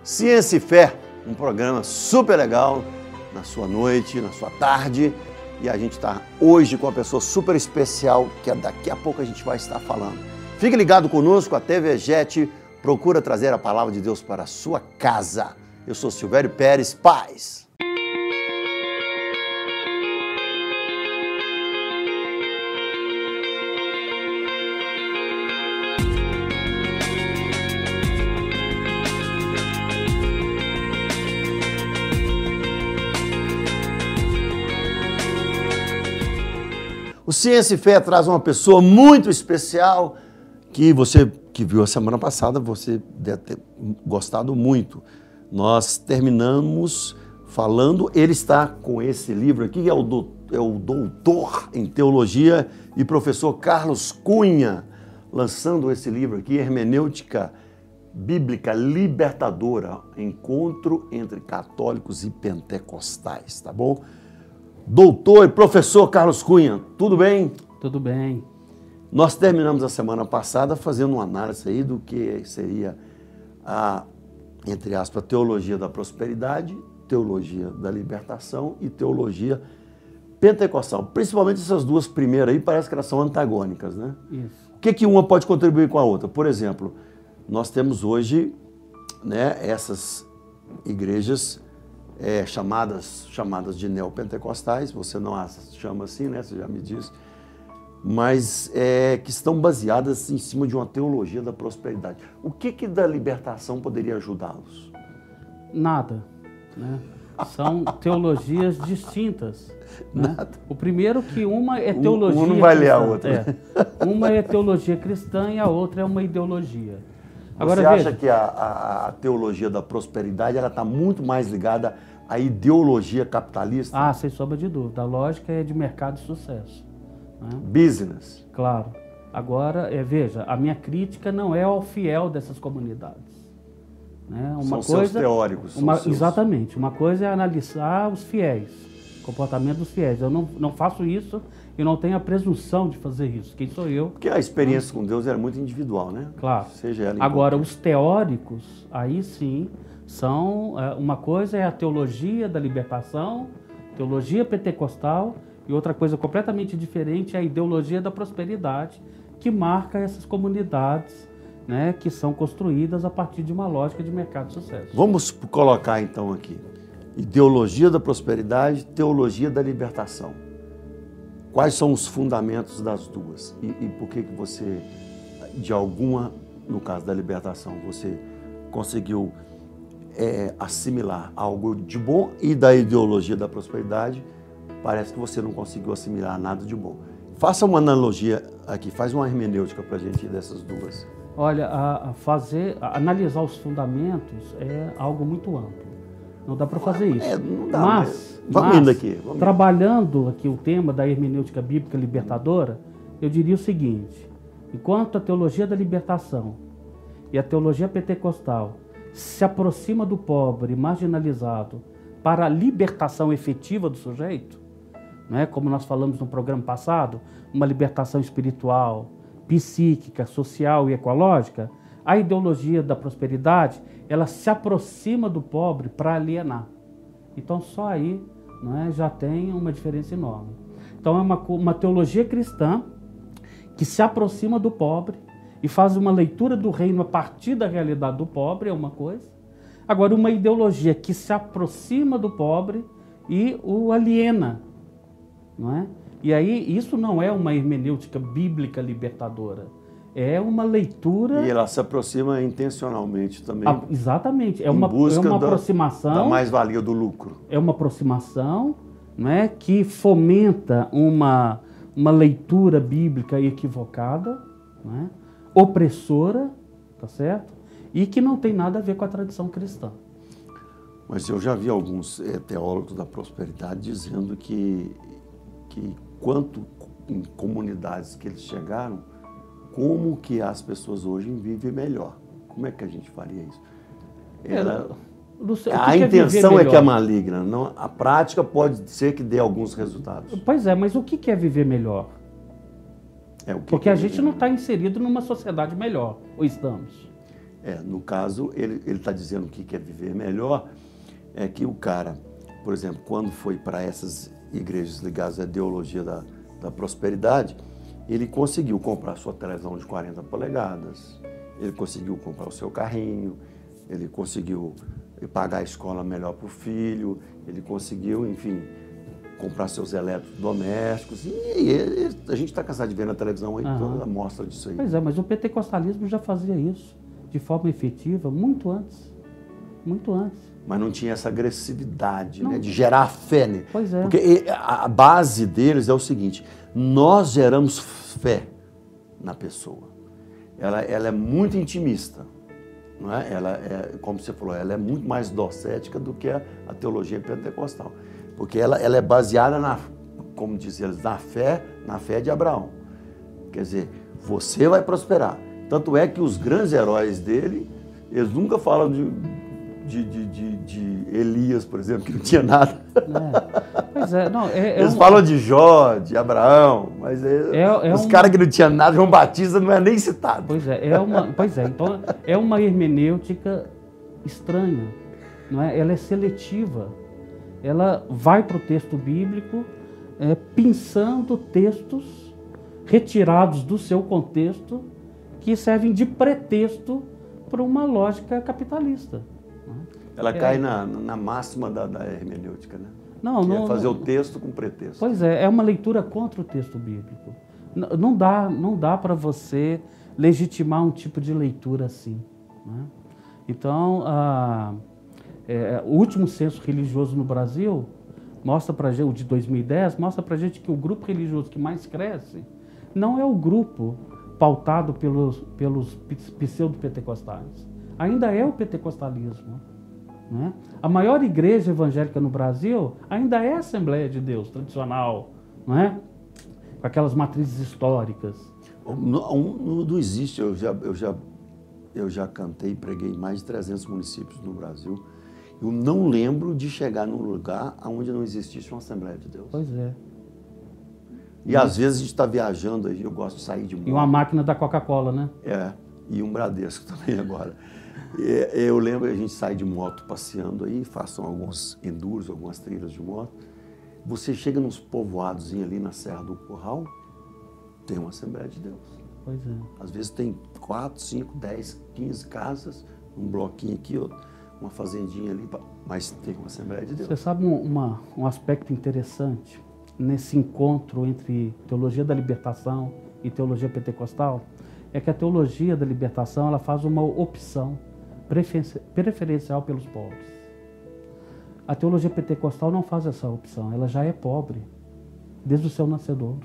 Ciência e Fé, um programa super legal na sua noite, na sua tarde. E a gente está hoje com uma pessoa super especial que daqui a pouco a gente vai estar falando. Fique ligado conosco, a TV Jet procura trazer a palavra de Deus para a sua casa. Eu sou Silvério Pérez, paz. O Ciência e Fé traz uma pessoa muito especial que você que viu a semana passada, você deve ter gostado muito. Nós terminamos falando, ele está com esse livro aqui, é o doutor em teologia e professor Carlos Cunha, lançando esse livro aqui, Hermenêutica Bíblica Libertadora, encontro entre católicos e pentecostais, tá bom? Doutor e professor Carlos Cunha, tudo bem? Tudo bem. Nós terminamos a semana passada fazendo uma análise aí do que seria a, entre aspas, teologia da prosperidade, teologia da libertação e teologia pentecostal. Principalmente essas duas primeiras aí, parece que elas são antagônicas, né? Isso. O que uma pode contribuir com a outra? Por exemplo, nós temos hoje, né, essas igrejas chamadas de neopentecostais, você não as chama assim, né? Você já me disse, mas que estão baseadas em cima de uma teologia da prosperidade. O que da libertação poderia ajudá-los? Nada, né? São teologias distintas. Né? Nada. O primeiro que uma é teologia um não vai cristã, ler a outra. Uma é teologia cristã e a outra é uma ideologia. Agora, você acha que a teologia da prosperidade ela está muito mais ligada à ideologia capitalista? Ah, sem sombra de dúvida. A lógica é de mercado e sucesso. Né? Business. Claro. Agora, veja, a minha crítica não é ao fiel dessas comunidades. Né? São seus teóricos. Exatamente. Uma coisa é analisar os fiéis, o comportamento dos fiéis. Eu não faço isso e não tenho a presunção de fazer isso. Quem sou eu? Porque a experiência com Deus era muito individual, né? Claro. Seja ela agora, os teóricos, aí sim, são... uma coisa é a teologia da libertação, teologia pentecostal, e outra coisa completamente diferente é a ideologia da prosperidade, que marca essas comunidades, né, que são construídas a partir de uma lógica de mercado de sucesso. Vamos colocar então aqui, ideologia da prosperidade, teologia da libertação. Quais são os fundamentos das duas? E por que você, de alguma, no caso da libertação, você conseguiu assimilar algo de bom, e da ideologia da prosperidade, parece que você não conseguiu assimilar nada de bom. Faça uma analogia aqui, faz uma hermenêutica para a gente dessas duas. Olha, analisar os fundamentos é algo muito amplo. Não dá para fazer isso. Não dá, mas vamos indo aqui. Trabalhando aqui o tema da hermenêutica bíblica libertadora, eu diria o seguinte: enquanto a teologia da libertação e a teologia pentecostal se aproxima do pobre marginalizado para a libertação efetiva do sujeito, né, como nós falamos no programa passado, uma libertação espiritual, psíquica, social e ecológica, a ideologia da prosperidade, ela se aproxima do pobre para alienar. Então só aí, né, já tem uma diferença enorme. Então é uma teologia cristã que se aproxima do pobre e faz uma leitura do reino a partir da realidade do pobre, é uma coisa. Agora, uma ideologia que se aproxima do pobre e o aliena, não é? E aí, isso não é uma hermenêutica bíblica libertadora. É uma leitura... E ela se aproxima intencionalmente também. Exatamente. É uma aproximação... Da mais-valia do lucro. É uma aproximação, né, que fomenta uma leitura bíblica equivocada, né, opressora, tá certo? E que não tem nada a ver com a tradição cristã. Mas eu já vi alguns teólogos da prosperidade dizendo que quanto em comunidades que eles chegaram, como que as pessoas hoje vivem melhor. Como é que a gente faria isso? A intenção é que é maligna, não, a prática pode ser que dê alguns resultados. Pois é, mas o que é viver melhor? Porque a gente não está inserido numa sociedade melhor, ou estamos? No caso, ele está dizendo que quer viver melhor, é que o cara, por exemplo, quando foi para essas igrejas ligadas à ideologia da prosperidade, ele conseguiu comprar sua televisão de 40 polegadas, ele conseguiu comprar o seu carrinho, ele conseguiu pagar a escola melhor para o filho, ele conseguiu, enfim, comprar seus eletrodomésticos. E a gente está cansado de ver na televisão aí toda a mostra disso aí. Pois é, mas o pentecostalismo já fazia isso de forma efetiva muito antes. Muito antes. Mas não tinha essa agressividade, né, de gerar fé. Né? Pois é. Porque a base deles é o seguinte: nós geramos fé na pessoa. Ela é muito intimista. Não é? Ela é, como você falou, ela é muito mais docética do que a teologia pentecostal. Porque ela é baseada como dizem eles, na fé de Abraão. Quer dizer, você vai prosperar. Tanto é que os grandes heróis dele, eles nunca falam de Elias, por exemplo, que não tinha nada. Pois é, não, eles falam de Jó, de Abraão, mas os caras que não tinham nada, João Batista não é nem citado. Pois é, então é uma hermenêutica estranha, não é? Ela é seletiva. Ela vai para o texto bíblico pensando textos retirados do seu contexto que servem de pretexto para uma lógica capitalista. Ela cai na máxima da hermenêutica, né? Não, fazer o texto com pretexto. Pois é uma leitura contra o texto bíblico. Não dá para você legitimar um tipo de leitura assim. Né? Então, o último censo religioso no Brasil mostra para gente, o de 2010, mostra para gente que o grupo religioso que mais cresce não é o grupo pautado pelos pseudo-pentecostais. Ainda é o pentecostalismo. Né? A maior igreja evangélica no Brasil ainda é a Assembleia de Deus, tradicional, não é? Com aquelas matrizes históricas. Não existe, eu já cantei e preguei em mais de 300 municípios no Brasil. Eu não lembro de chegar num lugar onde não existisse uma Assembleia de Deus. Pois é. E às vezes a gente está viajando aí, eu gosto de sair de moto. E uma máquina da Coca-Cola, né? E um Bradesco também agora. Eu lembro que a gente sai de moto passeando aí, façam alguns enduros, algumas trilhas de moto. Você chega nos povoados ali na Serra do Curral, tem uma Assembleia de Deus. Pois é. Às vezes tem 4, 5, 10, 15 casas, um bloquinho aqui, uma fazendinha ali, mas tem uma Assembleia de Deus. Você sabe um aspecto interessante nesse encontro entre teologia da libertação e teologia pentecostal? É que a teologia da libertação ela faz uma opção preferencial pelos pobres. A teologia pentecostal não faz essa opção, ela já é pobre, desde o seu nascedouro.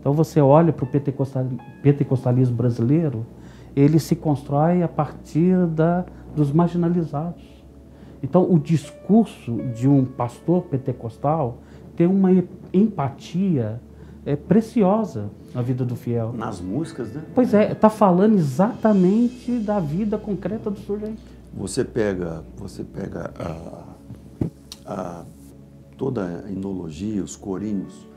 Então você olha para o pentecostalismo brasileiro, ele se constrói a partir dos marginalizados. Então o discurso de um pastor pentecostal tem uma empatia preciosa na vida do fiel. Nas músicas, né? Pois é, está falando exatamente da vida concreta do sujeito. Você pega toda a enologia, os corinhos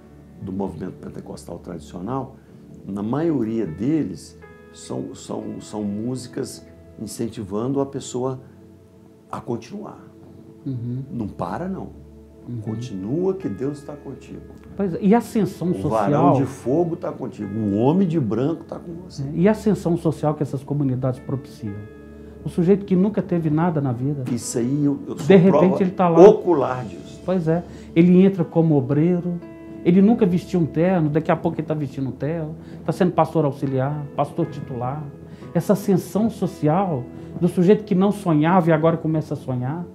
do movimento pentecostal tradicional, na maioria deles são músicas incentivando a pessoa a continuar. Não para, não. Continua que Deus está contigo. Pois é, e a ascensão social... O varão de fogo está contigo, o homem de branco está com você. E a ascensão social que essas comunidades propiciam? O sujeito que nunca teve nada na vida. Isso aí eu sou de repente ele está lá. Ocular disso. Pois é. Ele entra como obreiro, ele nunca vestiu um terno, daqui a pouco ele está vestindo um terno, está sendo pastor auxiliar, pastor titular. Essa ascensão social do sujeito que não sonhava e agora começa a sonhar,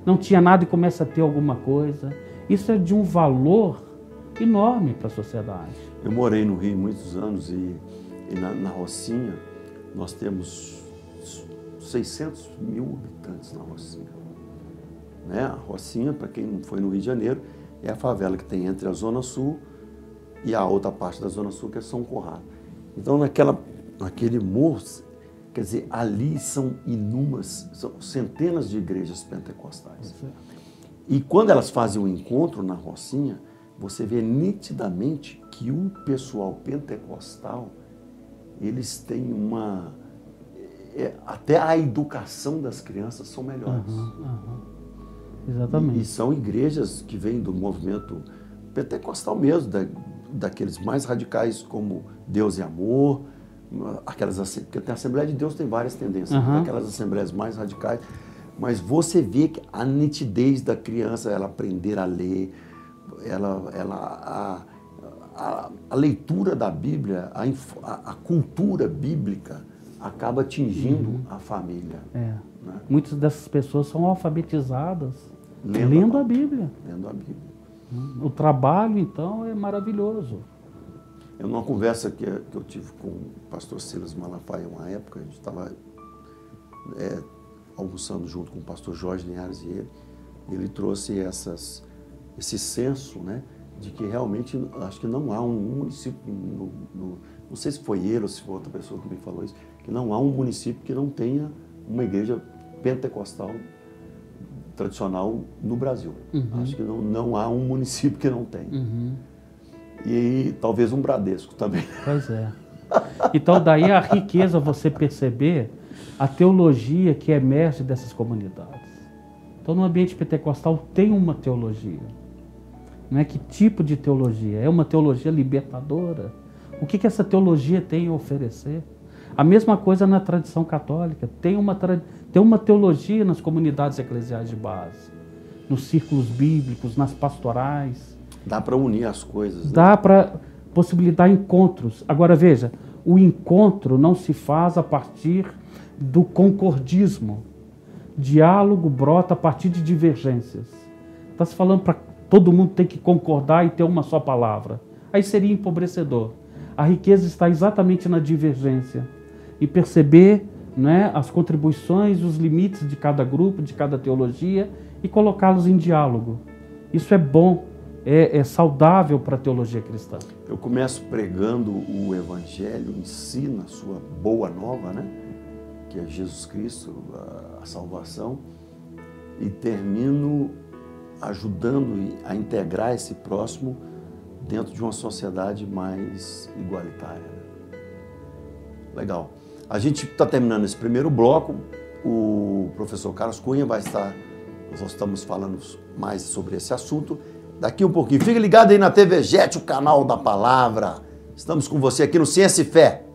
não tinha nada e começa a ter alguma coisa. Isso é de um valor enorme para a sociedade. Eu morei no Rio muitos anos e na Rocinha nós temos 600 mil habitantes na Rocinha. Né? A Rocinha, para quem não foi no Rio de Janeiro, é a favela que tem entre a Zona Sul e a outra parte da Zona Sul, que é São Conrado. Então, naquele morro, quer dizer, ali são centenas de igrejas pentecostais. E quando elas fazem um encontro na Rocinha, você vê nitidamente que o pessoal pentecostal, eles têm até a educação das crianças são melhores. Exatamente. E são igrejas que vêm do movimento pentecostal mesmo, daqueles mais radicais como Deus e Amor, porque a Assembleia de Deus tem várias tendências, aquelas assembleias mais radicais, mas você vê que a nitidez da criança, ela aprender a ler, a leitura da Bíblia, a cultura bíblica acaba atingindo a família. Né? Muitas dessas pessoas são alfabetizadas lendo a Bíblia. Lendo a Bíblia. O trabalho, então, é maravilhoso. Numa conversa que eu tive com o pastor Silas Malafaia uma época, a gente estava almoçando junto com o pastor Jorge Linhares e ele trouxe esse senso, né, de que realmente, acho que não há um município, não sei se foi ele ou se foi outra pessoa que me falou isso, que não há um município que não tenha uma igreja pentecostal tradicional no Brasil. Acho que não há um município que não tenha. E talvez um Bradesco também. Pois é. Então daí a riqueza você perceber a teologia que emerge dessas comunidades. Então no ambiente pentecostal tem uma teologia. Não é que tipo de teologia? É uma teologia libertadora? O que essa teologia tem a oferecer? A mesma coisa na tradição católica. Tem uma teologia nas comunidades eclesiais de base, nos círculos bíblicos, nas pastorais. Dá para unir as coisas. Né? Dá para possibilitar encontros. Agora veja, o encontro não se faz a partir do concordismo. Diálogo brota a partir de divergências. Está se falando para todo mundo ter que concordar e ter uma só palavra. Aí seria empobrecedor. A riqueza está exatamente na divergência. E perceber, né, as contribuições, os limites de cada grupo, de cada teologia e colocá-los em diálogo. Isso é bom. É saudável para a teologia cristã. Eu começo pregando o Evangelho em si, na sua boa nova, né? Que é Jesus Cristo, a salvação, e termino ajudando a integrar esse próximo dentro de uma sociedade mais igualitária. Legal. A gente está terminando esse primeiro bloco. O professor Carlos Cunha vai estar, nós estamos falando mais sobre esse assunto daqui um pouquinho. Fique ligado aí na TV Jet, o canal da palavra. Estamos com você aqui no Ciência e Fé.